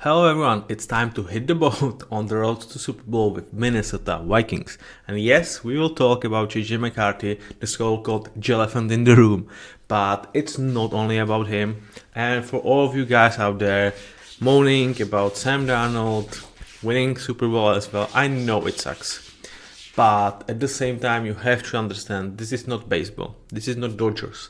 Hello everyone, it's time to hit the boat on the road to Super Bowl with Minnesota Vikings. And yes, we will talk about JJ McCarthy, the so-called elephant in the room. But it's not only about him. And for all of you guys out there moaning about Sam Darnold winning Super Bowl as well, I know it sucks. But at the same time, you have to understand, this is not baseball. This is not Dodgers.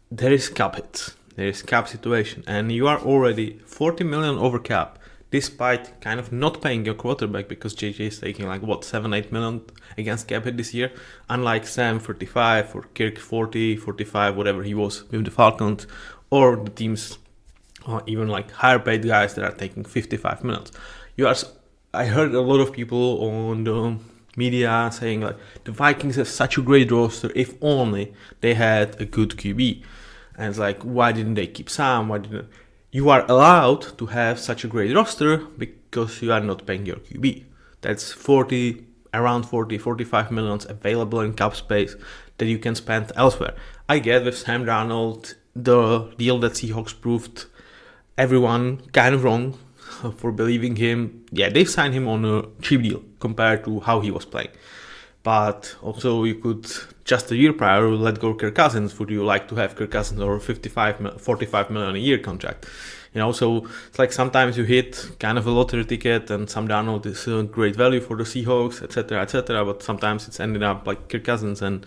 There is cap hits. There is cap situation, and you are already 40 million over cap, despite kind of not paying your quarterback because JJ is taking 7-8 million against cap hit this year, unlike Sam 35 or Kirk 40, 45, whatever he was with the Falcons, or the teams, or even higher paid guys that are taking 55 million. I heard a lot of people on the media saying the Vikings have such a great roster if only they had a good QB. And it's why didn't they keep Sam? You are allowed to have such a great roster because you are not paying your QB. That's around 45 millions available in cap space that you can spend elsewhere. I get with Sam Darnold, the deal that Seahawks proved everyone kind of wrong for believing him. Yeah, they've signed him on a cheap deal compared to how he was playing. But also you could, just a year prior, let go Kirk Cousins. Would you like to have Kirk Cousins or 45 million a year contract? So it's sometimes you hit kind of a lottery ticket and Sam Darnold is a great value for the Seahawks, etc. But sometimes it's ended up like Kirk Cousins, and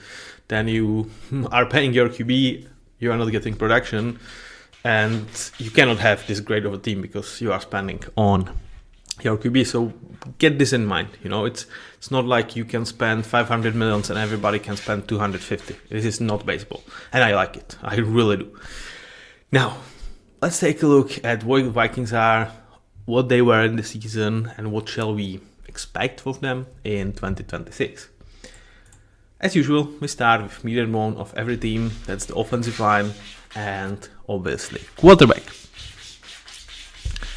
then you are paying your QB, you are not getting production, and you cannot have this great of a team because you are spending on your QB. So get this in mind. It's not like you can spend 500 millions and everybody can spend 250. This is not baseball, and I like it. I really do. Now, let's take a look at what the Vikings are, what they were in the season, and what shall we expect of them in 2026. As usual, we start with meat and bone of every team. That's the offensive line and obviously quarterback.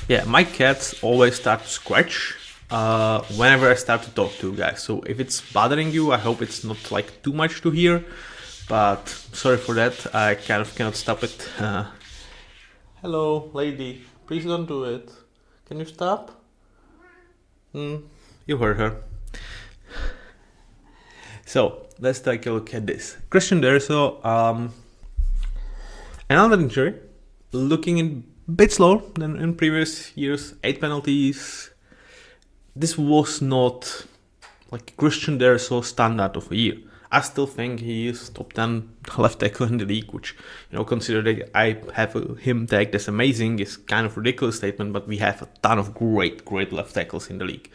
Yeah, my cats always start to scratch whenever I start to talk to you guys. So if it's bothering you, I hope it's not too much to hear. But sorry for that, I kind of cannot stop it. Hello, lady, please don't do it. Can you stop? You heard her. So let's take a look at this. Christian Darrisaw, another injury, looking in bit slower than in previous years. 8 penalties. This was not Christian Darrisaw standard of a year. I still think he is top 10 left tackle in the league, which, consider that I have him tagged as amazing is kind of a ridiculous statement, but we have a ton of great left tackles in the league.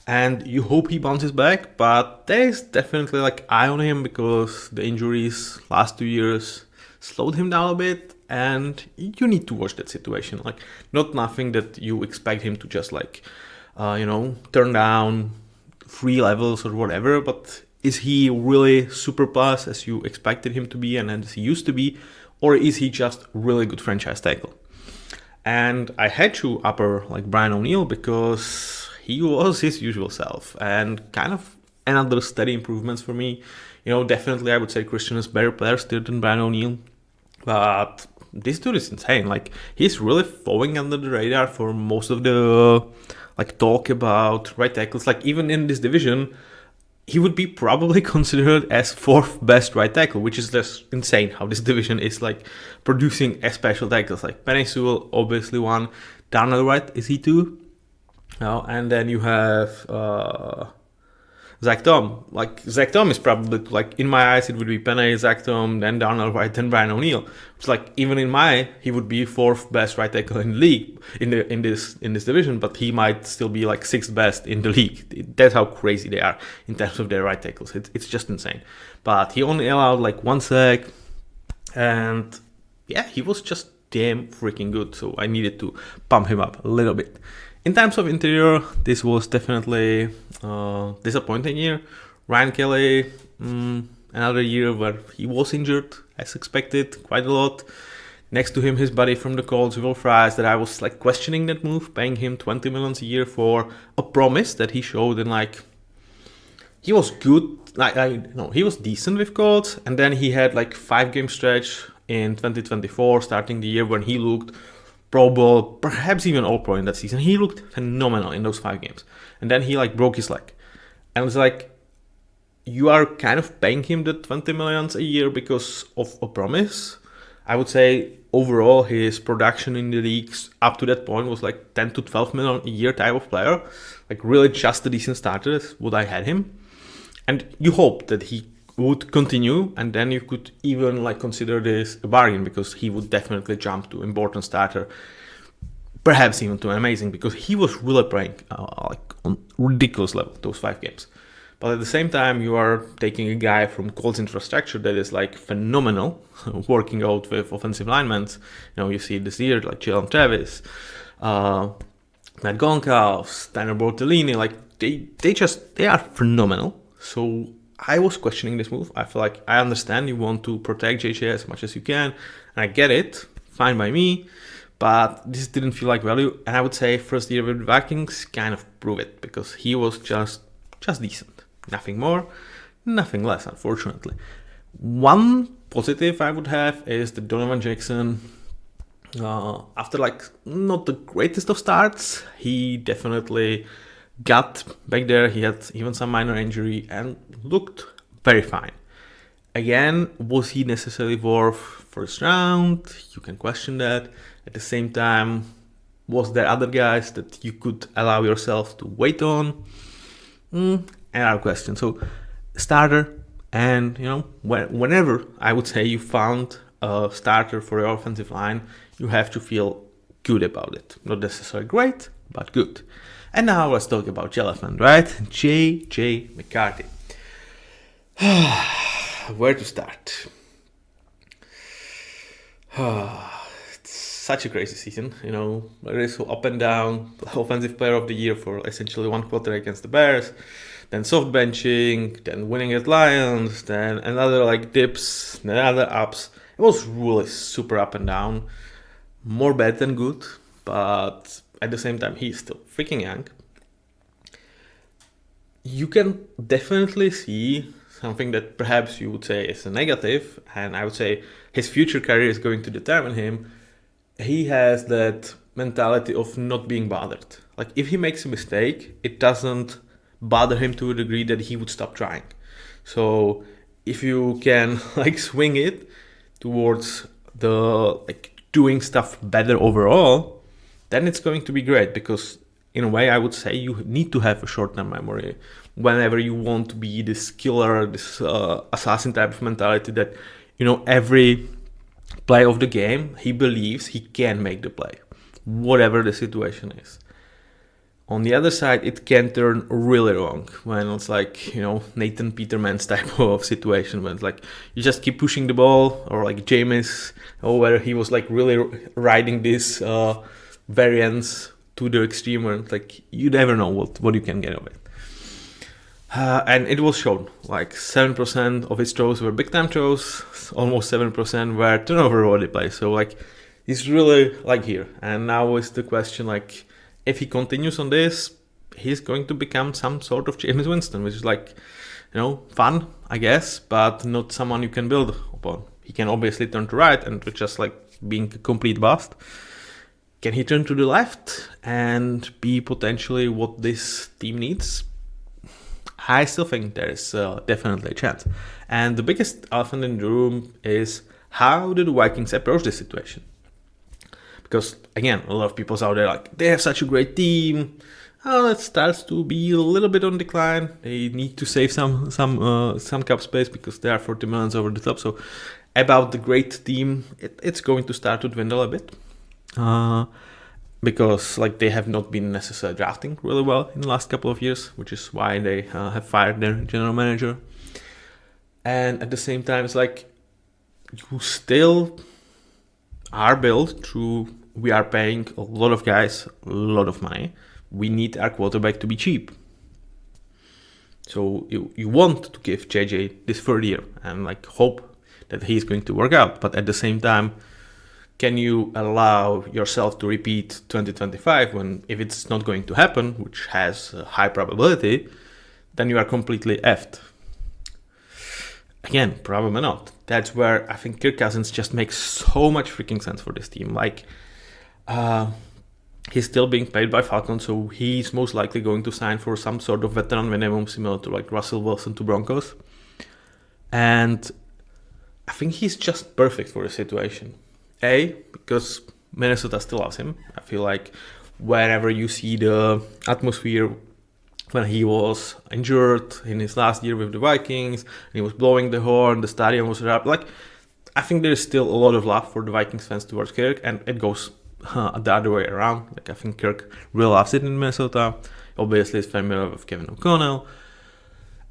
And you hope he bounces back, but there is definitely eye on him because the injuries last 2 years slowed him down a bit. And you need to watch that situation. Not nothing that you expect him to just turn down 3 levels or whatever. But is he really super plus as you expected him to be and as he used to be? Or is he just really good franchise tackle? And I had to upper Brian O'Neill because he was his usual self. And kind of another steady improvements for me. Definitely I would say Christian is better player still than Brian O'Neill. But this dude is insane. He's really falling under the radar for most of the talk about right tackles. Even in this division, he would be probably considered as 4th best right tackle, which is just insane how this division is producing as special tackles. Penei Sewell, obviously one. Darnell Wright, is he 2? And then you have Zach Tom. Zach Tom is probably in my eyes it would be Penei, Zach Tom, then Darnell Wright, then Brian O'Neill. It's even in my he would be 4th best right tackle in the league in this division, but he might still be 6th best in the league. That's how crazy they are in terms of their right tackles. It's just insane. But he only allowed 1 sack, and yeah, he was just damn freaking good. So I needed to pump him up a little bit. In terms of interior, this was definitely a disappointing year. Ryan Kelly, another year where he was injured, as expected, quite a lot. Next to him, his buddy from the Colts, Will Fries, that I was questioning that move, paying him $20 million a year for a promise that he showed, and he was good. He was decent with Colts, and then he had 5-game stretch in 2024, starting the year when he looked Pro Bowl, perhaps even All-Pro in that season. He looked phenomenal in those 5 games. And then he like broke his leg. And it's like, you are kind of paying him the 20 millions a year because of a promise. I would say overall his production in the leagues up to that point was like 10 to 12 million a year type of player. Like really just a decent starter is what I had him. And you hope that he would continue, and then you could even like consider this a bargain because he would definitely jump to important starter, perhaps even to amazing, because he was really playing like on ridiculous level those 5 games. But at the same time, you are taking a guy from Colts infrastructure that is like phenomenal, working out with offensive linemen. You see this year like Jalen Travis, Matt Goncalves, Tanner Bortolini, like they are phenomenal. So I was questioning this move. I feel like I understand you want to protect JJ as much as you can, and I get it, fine by me, but this didn't feel like value. And I would say first year with the Vikings kind of prove it, because he was just decent. Nothing more, nothing less, unfortunately. One positive I would have is that Donovan Jackson, after like not the greatest of starts, he definitely got back there. He had even some minor injury and looked very fine. Again, was he necessarily worth first round? You can question that. At the same time, was there other guys that you could allow yourself to wait on? Another question. So starter, and whenever I would say you found a starter for your offensive line, you have to feel good about it. Not necessarily great, but good. And now let's talk about the elephant, right? J.J. McCarthy. Where to start? It's such a crazy season, It is so up and down. Offensive player of the year for essentially one quarter against the Bears, then soft benching, then winning at Lions, then another like dips, then other ups. It was really super up and down. More bad than good, but at the same time, he's still freaking young. You can definitely see something that perhaps you would say is a negative, and I would say his future career is going to determine him. He has that mentality of not being bothered. Like if he makes a mistake, it doesn't bother him to a degree that he would stop trying. So if you can like swing it towards the like doing stuff better overall, then it's going to be great, because in a way I would say you need to have a short-term memory whenever you want to be this killer, this assassin type of mentality that, every play of the game, he believes he can make the play, whatever the situation is. On the other side, it can turn really wrong when it's like, Nathan Peterman's type of situation, when it's like you just keep pushing the ball, or like Jameis, or where he was like really riding this variance to the extreme, where it's like you never know what you can get of it. And it was shown, like 7% of his throws were big time throws, almost 7% were turnover worthy plays. So like he's really like here. And now is the question, like if he continues on this, he's going to become some sort of Jameis Winston, which is like, fun, I guess, but not someone you can build upon. He can obviously turn to right and just like being a complete bust. Can he turn to the left and be potentially what this team needs? I still think there is definitely a chance. And the biggest elephant in the room is, how do the Vikings approach this situation? Because again, a lot of people out there like, they have such a great team. Oh, that starts to be a little bit on decline. They need to save some cap space because they are 40 millions over the top. So about the great team, it's going to start to dwindle a bit. Because like they have not been necessarily drafting really well in the last couple of years, which is why they have fired their general manager. And at the same time, it's like you still are built through, we are paying a lot of guys a lot of money. We need our quarterback to be cheap. So you want to give JJ this third year and like hope that he's going to work out. But at the same time, can you allow yourself to repeat 2025 when, if it's not going to happen, which has a high probability, then you are completely effed? Again, probably not. That's where I think Kirk Cousins just makes so much freaking sense for this team. Like, He's still being paid by Falcons, so he's most likely going to sign for some sort of veteran minimum similar to like Russell Wilson to Broncos. And I think he's just perfect for the situation. Because Minnesota still loves him. I feel like wherever you see the atmosphere when he was injured in his last year with the Vikings, and he was blowing the horn, the stadium was up. Like, I think there's still a lot of love for the Vikings fans towards Kirk, and it goes the other way around. Like, I think Kirk really loves it in Minnesota. Obviously, he's familiar with Kevin O'Connell.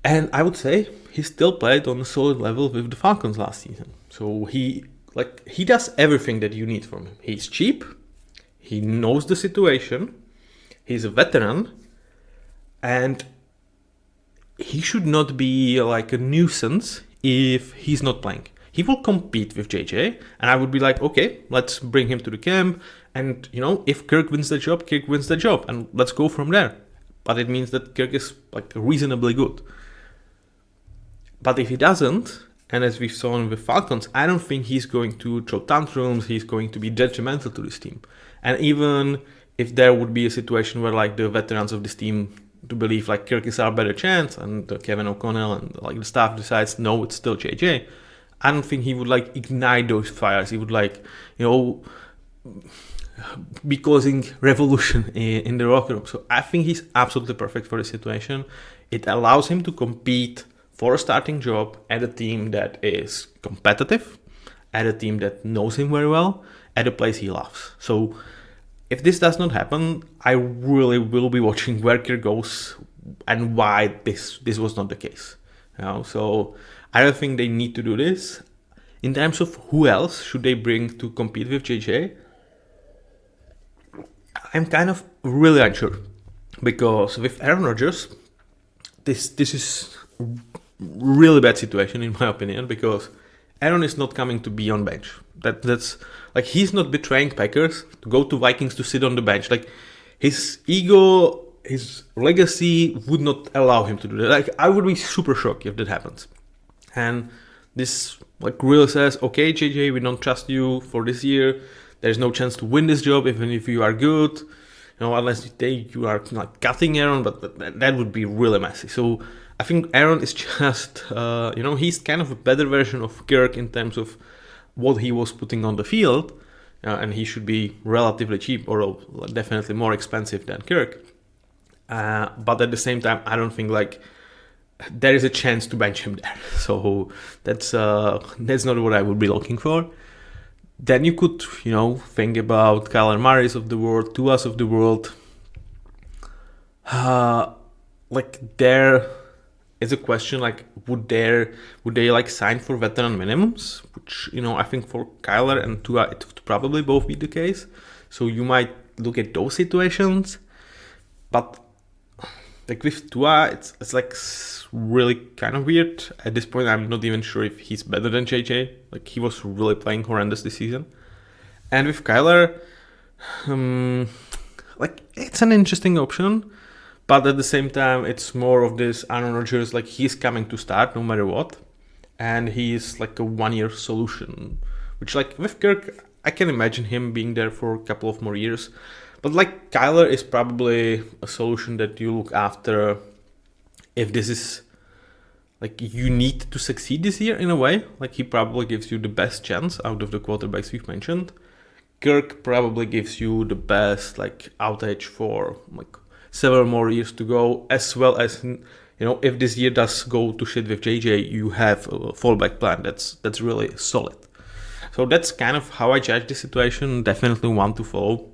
And I would say he still played on a solid level with the Falcons last season. So he does everything that you need from him. He's cheap. He knows the situation. He's a veteran. And he should not be like a nuisance if he's not playing. He will compete with JJ, and I would be like, okay, let's bring him to the camp. And, if Kirk wins the job, Kirk wins the job, and let's go from there. But it means that Kirk is like reasonably good. But if he doesn't, and as we've seen with Falcons, I don't think he's going to throw tantrums, he's going to be detrimental to this team. And even if there would be a situation where like the veterans of this team to believe like Kirk is our better chance, and Kevin O'Connell and like the staff decides no, it's still JJ, I don't think he would like ignite those fires. He would like, be causing revolution in the locker room. So I think he's absolutely perfect for the situation. It allows him to compete for a starting job at a team that is competitive, at a team that knows him very well, at a place he loves. So if this does not happen, I really will be watching where Kirk goes and why this was not the case. So I don't think they need to do this. In terms of who else should they bring to compete with JJ, I'm kind of really unsure. Because with Aaron Rodgers, this is really bad situation in my opinion, because Aaron is not coming to be on bench. That's like, he's not betraying Packers to go to Vikings to sit on the bench. Like, his ego, his legacy would not allow him to do that. Like, I would be super shocked if that happens. And this like really says, okay, JJ, we don't trust you for this year. There's no chance to win this job even if you are good. Unless you are like cutting Aaron, but that would be really messy. So I think Aaron is just, he's kind of a better version of Kirk in terms of what he was putting on the field, and he should be relatively cheap, or definitely more expensive than Kirk. But at the same time, I don't think like there is a chance to bench him there. So that's not what I would be looking for. Then you could, think about Kyler Murray's of the world, Tua's of the world. Like, there is a question like, would they like sign for veteran minimums? Which, I think for Kyler and Tua it would probably both be the case. So you might look at those situations. But like with Tua, it's like really kind of weird. At this point, I'm not even sure if he's better than JJ. Like, he was really playing horrendous this season. And with Kyler, like, it's an interesting option. But at the same time, it's more of this Aaron Rodgers, like, he's coming to start no matter what. And he's like a one-year solution. Which, like, with Kirk, I can imagine him being there for a couple of more years. But, like, Kyler is probably a solution that you look after if this is, like, you need to succeed this year in a way. Like, he probably gives you the best chance out of the quarterbacks we've mentioned. Kirk probably gives you the best, like, outage for, like, several more years to go, as well as, if this year does go to shit with JJ, you have a fallback plan that's really solid. So that's kind of how I judge the situation. Definitely one to follow.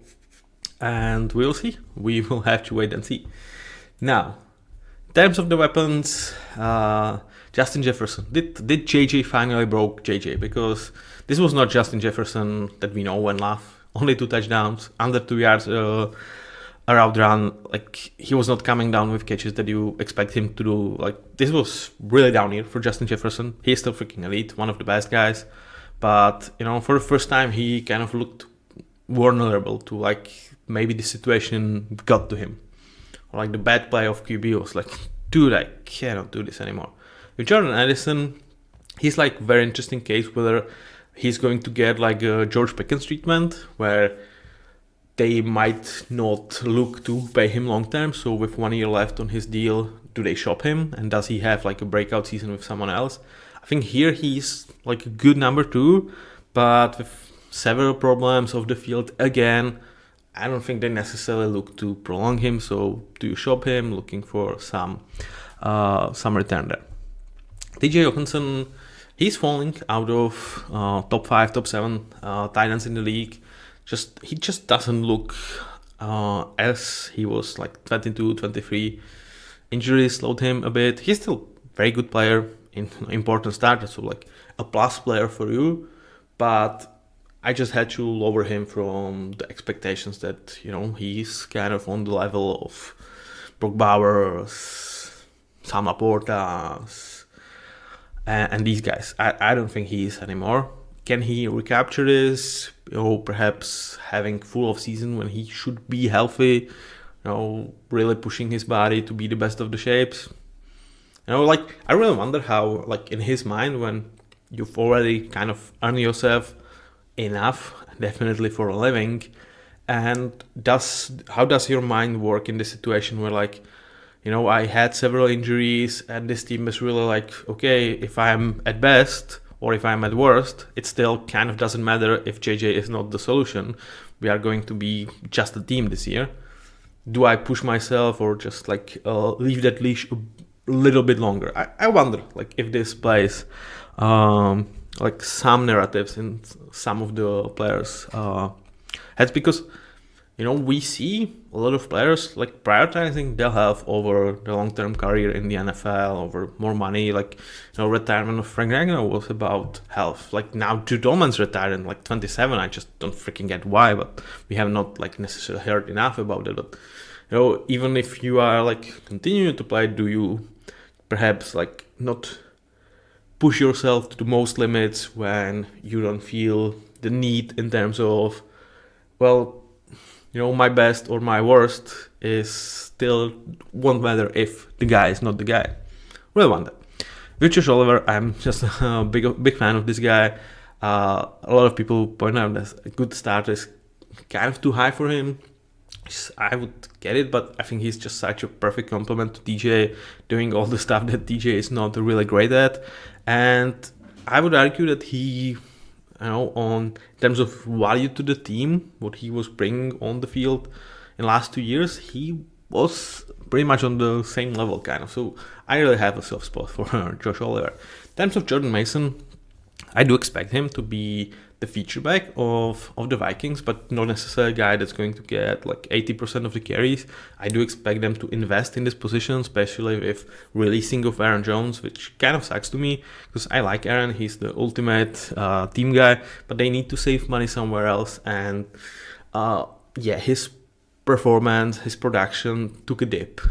And we'll see. We will have to wait and see. Now, in terms of the weapons, Justin Jefferson. Did JJ finally broke JJ? Because this was not Justin Jefferson that we know and love. Only 2 touchdowns, under 2 yards a route run. Like, he was not coming down with catches that you expect him to do. Like, this was really down here for Justin Jefferson. He's still freaking elite, one of the best guys. But, for the first time, he kind of looked vulnerable to, like, maybe the situation got to him. Or like the bad play of QB was like, dude, I cannot do this anymore. With Jordan Addison, he's like very interesting case whether he's going to get like a George Pickens treatment, where they might not look to pay him long term. So with 1 year left on his deal, do they shop him? And does he have like a breakout season with someone else? I think here he's like a good number 2, but with several problems off the field again, I don't think they necessarily look to prolong him. So do you shop him, looking for some return there? TJ Hawkinson, he's falling out of top 5, top 7 tight ends in the league. He just doesn't look as he was like 22, 23. Injuries slowed him a bit. He's still a very good player, important starter, so like a plus player for you. But I just had to lower him from the expectations that, he's kind of on the level of Brock Bowers, Sam Laporta, and these guys. I don't think he is anymore. Can he recapture this? Perhaps having full off season when he should be healthy, really pushing his body to be the best of the shapes. I really wonder how, like in his mind, when you've already kind of earned yourself enough, definitely for a living, and how does your mind work in this situation where like, I had several injuries and this team is really like, okay, if I'm at best or if I'm at worst, it still kind of doesn't matter if JJ is not the solution. We are going to be just a team this year. Do I push myself or just like leave that leash a little bit longer? I wonder like if this plays like some narratives in some of the players' heads, because we see a lot of players like prioritizing their health over their long-term career in the NFL, over more money. Like, retirement of Frank Ragnar was about health. Like now, Drew Dolman's retiring like 27. I just don't freaking get why, but we have not like necessarily heard enough about it. But even if you are like continuing to play, do you perhaps like not push yourself to the most limits when you don't feel the need in terms of, well, my best or my worst is still won't matter if the guy is not the guy. Really wonder. Richard Oliver, I'm just a big fan of this guy. A lot of people point out that a good start is kind of too high for him. I would get it, but I think he's just such a perfect complement to DJ, doing all the stuff that DJ is not really great at. And I would argue that he, in terms of value to the team, what he was bringing on the field in the last 2 years, he was pretty much on the same level, kind of. So I really have a soft spot for Josh Oliver. In terms of Jordan Mason, I do expect him to be the feature back of the Vikings, but not necessarily a guy that's going to get like 80% of the carries. I do expect them to invest in this position, especially with releasing of Aaron Jones, which kind of sucks to me because I like Aaron. He's the ultimate team guy, but they need to save money somewhere else. And his performance, his production took a dip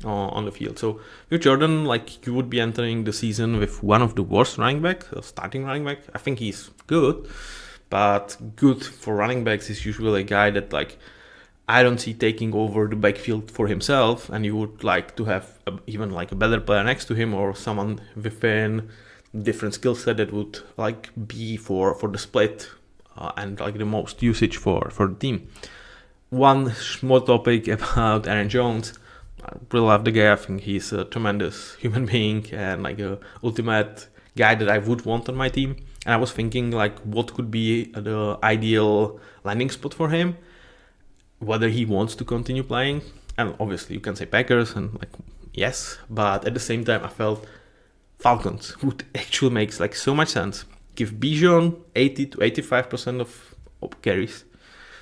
on the field. So with Jordan, like you would be entering the season with one of the worst running back, starting running back. I think he's good, but good for running backs is usually a guy that like I don't see taking over the backfield for himself, and you would like to have even like a better player next to him or someone within different skill set that would like be for the split and like the most usage for the team. One small topic about Aaron Jones. I really love the guy. I think he's a tremendous human being and like a ultimate guy that I would want on my team. And I was thinking like what could be the ideal landing spot for him, whether he wants to continue playing. And obviously you can say Packers and like yes, but at the same time I felt Falcons would actually makes like so much sense. Give Bijan 80 to 85% of carries.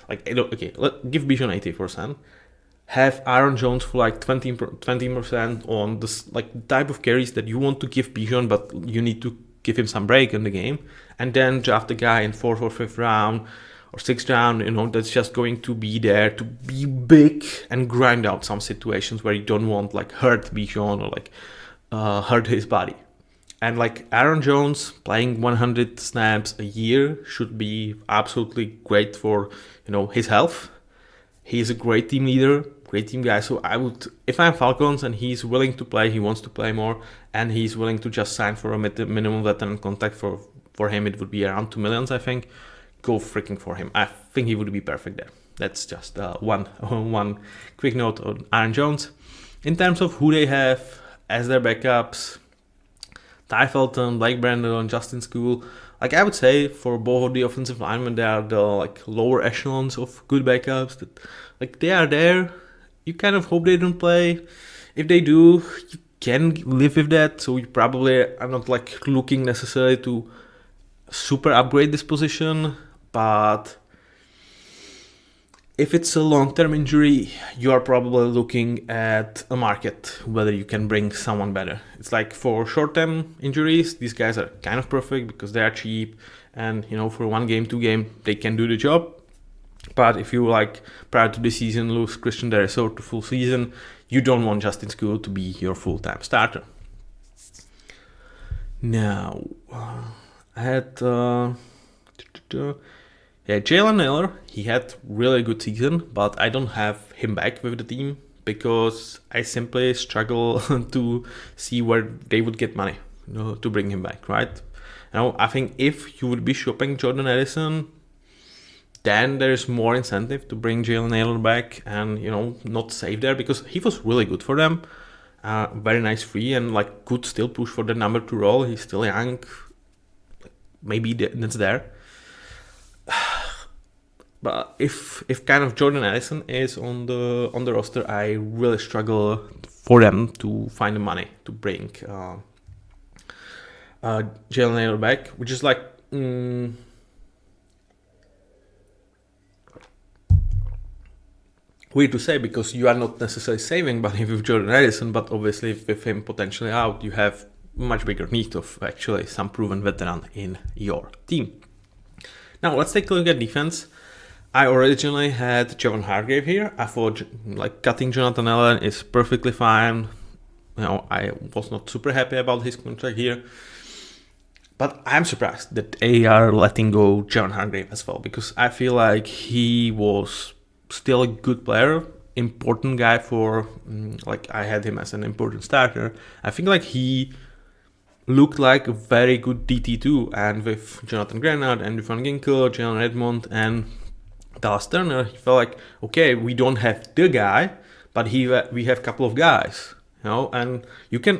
Like give Bijan 80%. Have Aaron Jones for like 20% on this like type of carries that you want to give Bijan, but you need to give him some break in the game, and then draft a guy in 4th or 5th round or 6th round, that's just going to be there to be big and grind out some situations where you don't want like hurt Bijan or like hurt his body. And like Aaron Jones playing 100 snaps a year should be absolutely great for his health. He's a great team leader, great team guy. So I would, if I'm Falcons and he's willing to play, he wants to play more, and he's willing to just sign for a minimum veteran contract for him, it would be around $2 million, I think. Go freaking for him. I think he would be perfect there. That's just one quick note on Aaron Jones. In terms of who they have as their backups, Ty Felton, Blake Brandon, Justin School, like I would say for both of the offensive linemen, they are the like lower echelons of good backups. That like they are there. You kind of hope they don't play. If they do, you can live with that. So you probably are not like looking necessarily to super upgrade this position, but if it's a long-term injury, you are probably looking at a market whether you can bring someone better. It's like for short-term injuries, these guys are kind of perfect because they are cheap, and for 1 game, 2 game, they can do the job. But if you like prior to the season lose Christian Derisor to full season, you don't want Justin School to be your full-time starter. Now, I had Jalen Naylor. He had really good season, but I don't have him back with the team because I simply struggle to see where they would get money to bring him back, right? I think if you would be shopping Jordan Addison, then there's more incentive to bring Jalen Naylor back and not save there, because he was really good for them. Very nice free and like could still push for the number 2 role. He's still young. Maybe that's there. But if kind of Jordan Addison is on the roster, I really struggle for them to find the money to bring Jalen Naylor back, which is like weird to say because you are not necessarily saving money with Jordan Addison, but obviously with him potentially out, you have much bigger need of actually some proven veteran in your team. Now let's take a look at defense. I originally had Javon Hargrave here. I thought like cutting Jonathan Allen is perfectly fine. I was not super happy about his contract here. But I'm surprised that they are letting go Javon Hargrave as well, because I feel like he was still a good player, important guy for, like I had him as an important starter. I think like he looked like a very good DT2, and with Jonathan Grenard, Andrew Van Ginkel, Jalen Redmond, and Dallas Turner, he felt like, okay, we don't have the guy, but we have a couple of guys, and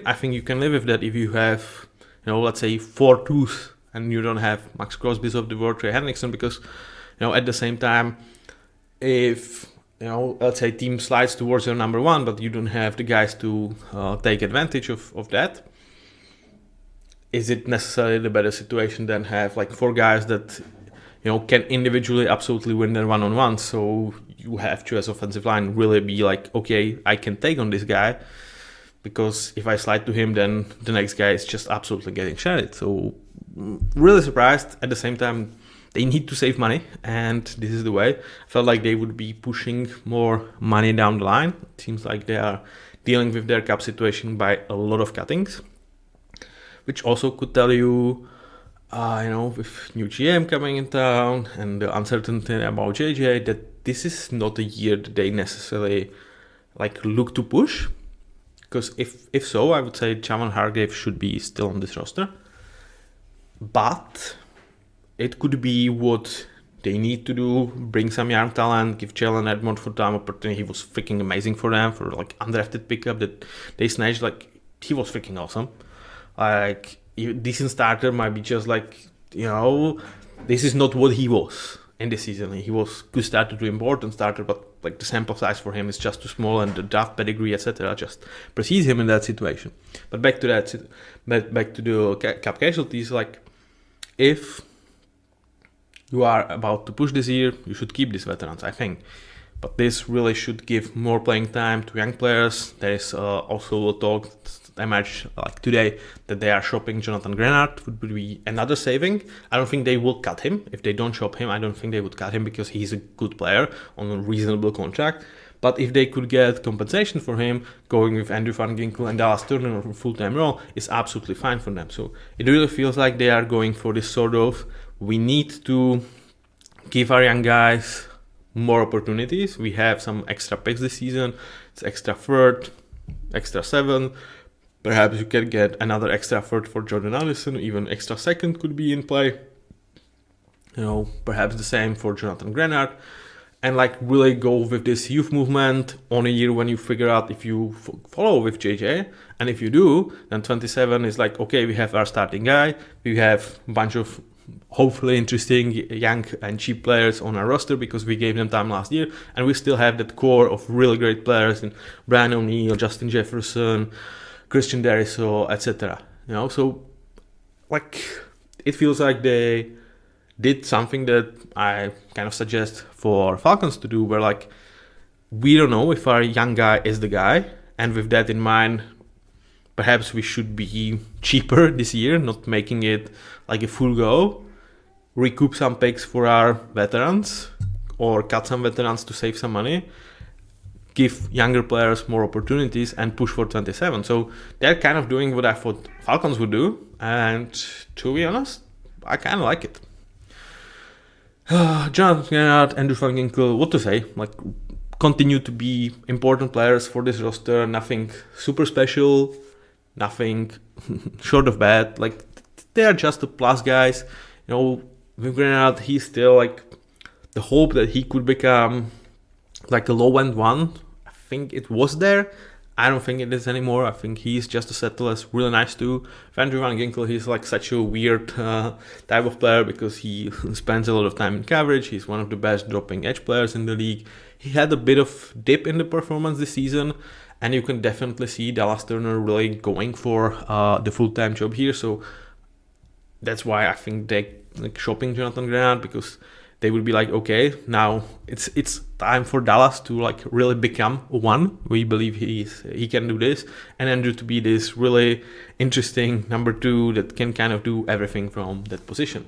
I think you can live with that if you have, let's say 4 twos, and you don't have Max Crosby's of the world, Trey Hendrickson, because, at the same time, if, let's say team slides towards your number 1, but you don't have the guys to take advantage of that, is it necessarily the better situation than have like 4 guys that can individually absolutely win their one-on-one? So you have to, as offensive line, really be like, okay, I can take on this guy, because if I slide to him, then the next guy is just absolutely getting shredded. So really surprised. At the same time, they need to save money, and this is the way. I felt like they would be pushing more money down the line. It seems like they are dealing with their cap situation by a lot of cuttings, which also could tell you, with new GM coming in town and the uncertainty about JJ, that this is not a year that they necessarily like look to push. Because if so, I would say Javon Hargrave should be still on this roster. But it could be what they need to do, bring some young talent, give Jalen Edmond full-time opportunity. He was freaking amazing for them, for like undrafted pickup that they snatched. Like, he was freaking awesome. Like, decent starter might be just like, this is not what he was in this season. He was good starter to important starter, but like the sample size for him is just too small, and the draft pedigree, etc., just precedes him in that situation. But back to the cap casualties, like if you are about to push this year, you should keep these veterans, I think. But this really should give more playing time to young players. There is also a talk I emerged like today that they are shopping Jonathan Grenard, would be another saving. I don't think they will cut him. If they don't shop him, I don't think they would cut him, because he's a good player on a reasonable contract. But if they could get compensation for him, going with Andrew Van Ginkel and Dallas Turner on a full-time role is absolutely fine for them. So it really feels like they are going for this sort of, we need to give our young guys more opportunities. We have some extra picks this season. It's extra third, extra 7. Perhaps you can get another extra third for Jordan Addison. Even extra second could be in play. Perhaps the same for Jonathan Grenard. and like really go with this youth movement on a year when you figure out if you follow with JJ. And if you do, then 27 is like, okay, we have our starting guy, we have a bunch of hopefully interesting young and cheap players on our roster because we gave them time last year, and we still have that core of really great players in Brian O'Neill, Justin Jefferson, Christian Darrisaw, etc. You know, so like it feels like they did something that I kind of suggest for Falcons to do, where like we don't know if our young guy is the guy, and with that in mind, perhaps we should be cheaper this year, not making it like a full go, recoup some picks for our veterans, or cut some veterans to save some money, give younger players more opportunities, and push for 27. So they're kind of doing what I thought Falcons would do, and to be honest, I kind of like it. Jonathan Gennard, Andrew Van Ginkel, what to say? Like, continue to be important players for this roster. Nothing super special, nothing short of bad. Like, they are just the plus guys. You know, with Gennard, he's still like the hope that he could become like a low-end one. I think it was there. I don't think it is anymore. I think he's just a settler. Really nice too. Andrew Van Ginkel, he's like such a weird type of player because he spends a lot of time in coverage. He's one of the best dropping edge players in the league. He had a bit of dip in the performance this season, and you can definitely see Dallas Turner really going for the full-time job here. So that's why I think they like shopping Jonathan Grenard, because they would be like, okay, now it's time for Dallas to like really become one. We believe he can do this, and Andrew to be this really interesting number two that can kind of do everything from that position.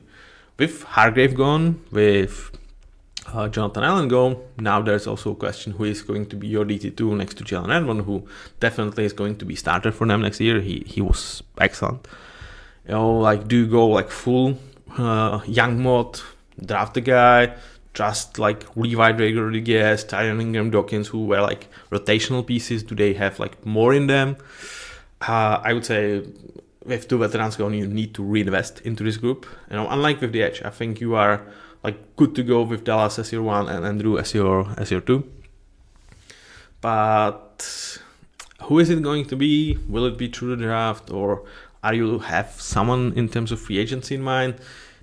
With Hargrave gone, with Jonathan Allen gone, now there's also a question who is going to be your DT2 next to Jalen Edmond, who definitely is going to be starter for them next year. He was excellent. You know, like, do you go like full young mod, draft the guy, just like Levi Drager, Rodriguez, Tyron Ingram, Dawkins, who were like rotational pieces? Do they have like more in them? I would say with two veterans going, you need to reinvest into this group. You know, unlike with the edge, I think you are like good to go with Dallas as your one and Andrew as your two. But who is it going to be? Will it be through the draft, or are you have someone in terms of free agency in mind?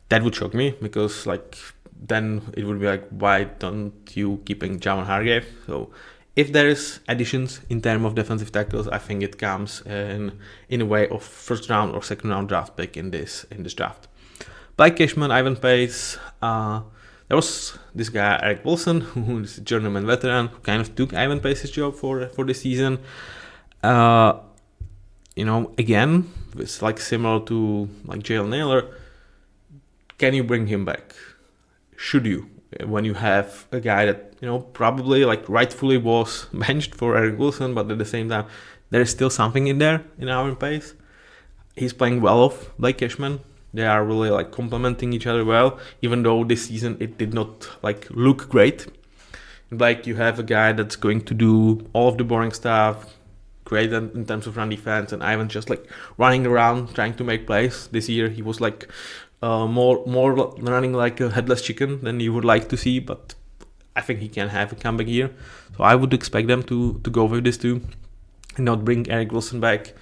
That would shock me, because like then it would be like, why don't you keeping Javon Hargrave? So if there is additions in terms of defensive tackles, I think it comes in a way of first round or second round draft pick in this draft. Blake Cashman, Ivan Pace, there was this guy Eric Wilson, who is a journeyman veteran, who kind of took Ivan Pace's job for this season. You know, again, it's like similar to like Jalen Naylor. Can you bring him back? Should you? When you have a guy that, you know, probably like rightfully was benched for Eric Wilson, but at the same time, there is still something in there in Ivan Pace. He's playing well off Blake Cashman. They are really like complementing each other well, even though this season it did not like look great. Like, you have a guy that's going to do all of the boring stuff, great in terms of run defense, and Ivan just like running around trying to make plays. This year he was like more running like a headless chicken than you would like to see, but I think he can have a comeback year. So I would expect them to go with this too, and not bring Eric Wilson back.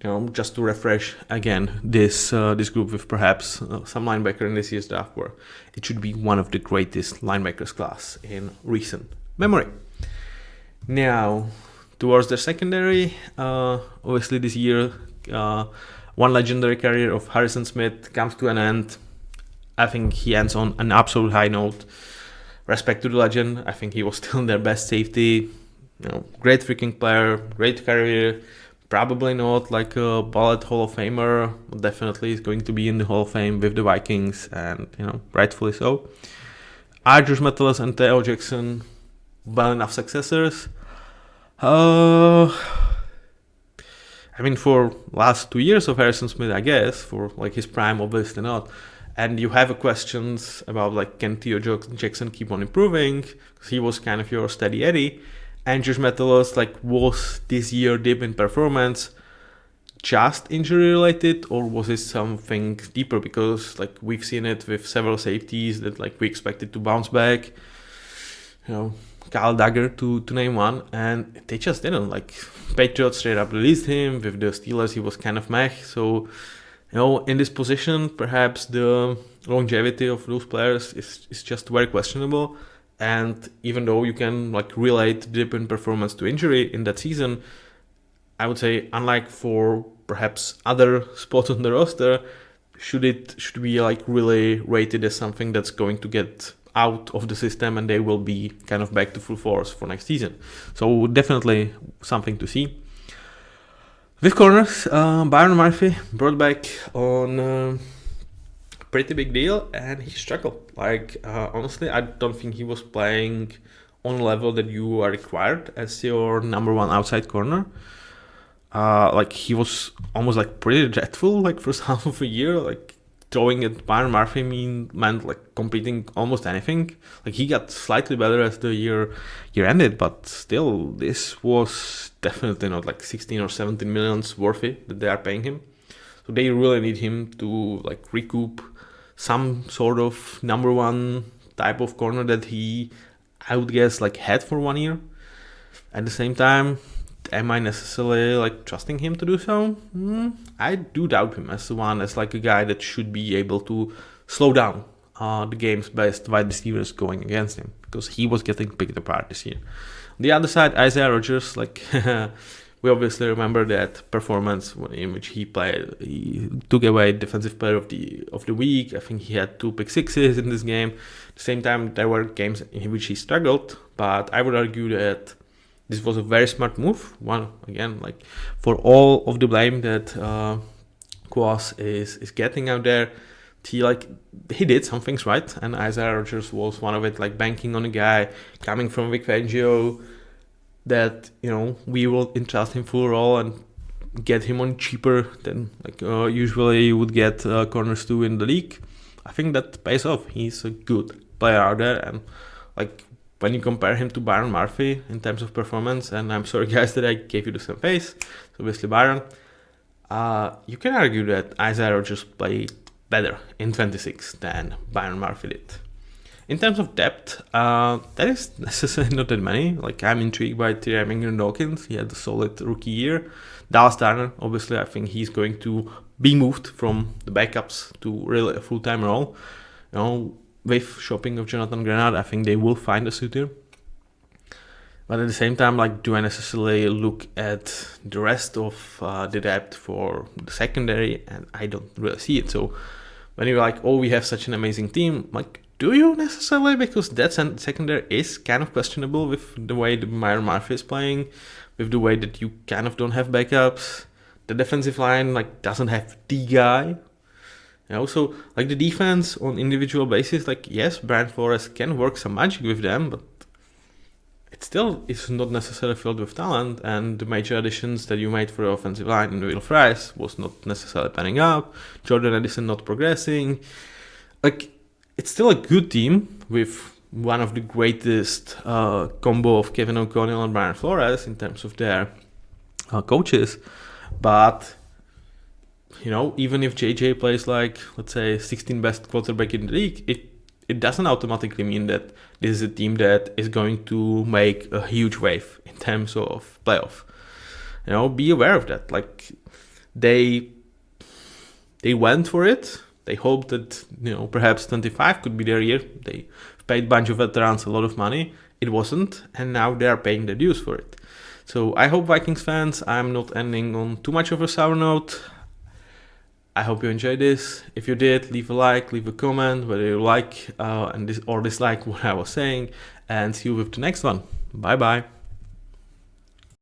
You know, just to refresh again this group with perhaps some linebacker in this year's draft, where it should be one of the greatest linebackers class in recent memory. Now, towards the secondary, obviously this year, one legendary career of Harrison Smith comes to an end. I think he ends on an absolute high note. Respect to the legend. I think he was still their best safety. You know, great freaking player, great career. Probably not like a ballot Hall of Famer, but definitely is going to be in the Hall of Fame with the Vikings, and you know, rightfully so. Are Josh Metellus and Theo Jackson well enough successors? I mean, for last 2 years of Harrison Smith, I guess, for like his prime, obviously not. And you have questions about like, can Theo Jackson keep on improving? Because he was kind of your steady Eddie. And Josh Metellus, like, was this year dip in performance just injury related, or was it something deeper? Because like we've seen it with several safeties that like we expected to bounce back. you know, Kyle Dagger to name one, and they just didn't. Like, Patriots straight up released him. With the Steelers, he was kind of meh. So, in this position, perhaps the longevity of those players is just very questionable. And even though you can like relate dip in performance to injury in that season, I would say, unlike for perhaps other spots on the roster, should be like really rated as something that's going to get out of the system and they will be kind of back to full force for next season. So definitely something to see. With corners, Byron Murphy brought back on a pretty big deal, and he struggled. Like, honestly, I don't think he was playing on a level that you are required as your number one outside corner. Like, he was almost like pretty dreadful, like first half of a year. Like, throwing at Byron Murphy meant like competing almost anything. Like, he got slightly better as the year ended, but still, this was definitely not like 16 or 17 millions worth it that they are paying him. So they really need him to like recoup some sort of number one type of corner that he, I would guess, like had for 1 year. At the same time, am I necessarily like trusting him to do so? I do doubt him as like a guy that should be able to slow down the game's best wide receivers going against him, because he was getting picked apart this year. On the other side, Isaiah Rodgers, like we obviously remember that performance in which he played. He took away defensive player of the week. I think he had 2 pick sixes in this game. At the same time, there were games in which he struggled, but I would argue that this was a very smart move. One, again, like for all of the blame that Kwas is getting out there, he did some things right, and Isaiah Rodgers was one of it, like banking on a guy coming from Vic Fangio that we will entrust him full role and get him on cheaper than like usually you would get corners to in the league. I think that pays off. He's a good player out there, and like when you compare him to Byron Murphy in terms of performance, and I'm sorry guys that I gave you the same face, so obviously Byron, you can argue that Isaiah Rodgers played better in 26 than Byron Murphy did. In terms of depth, that is necessarily not that many. Like, I'm intrigued by T.Y. Dawkins. He had a solid rookie year. Dallas Turner, obviously, I think he's going to be moved from the backups to really a full-time role. With shopping of Jonathan Grenard, I think they will find a suitor. But at the same time, like, do I necessarily look at the rest of the depth for the secondary? And I don't really see it. So when you're like, oh, we have such an amazing team, like, do you necessarily? Because that secondary is kind of questionable with the way that Byron Murphy is playing, with the way that you kind of don't have backups. The defensive line like doesn't have the guy. So like the defense on individual basis, like yes, Brian Flores can work some magic with them, but it still is not necessarily filled with talent. And the major additions that you made for the offensive line in Will Fries was not necessarily panning out. Jordan Addison not progressing. Like, it's still a good team with one of the greatest combo of Kevin O'Connell and Brian Flores in terms of their coaches. But, even if JJ plays like, let's say, 16th best quarterback in the league, it doesn't automatically mean that this is a team that is going to make a huge wave in terms of playoff. Be aware of that. Like, they went for it. They hoped that, perhaps 25 could be their year. They paid a bunch of veterans a lot of money. It wasn't, and now they are paying the dues for it. So I hope, Vikings fans, I'm not ending on too much of a sour note. I hope you enjoyed this. If you did, leave a like, leave a comment, whether you like or dislike what I was saying, and see you with the next one. Bye-bye.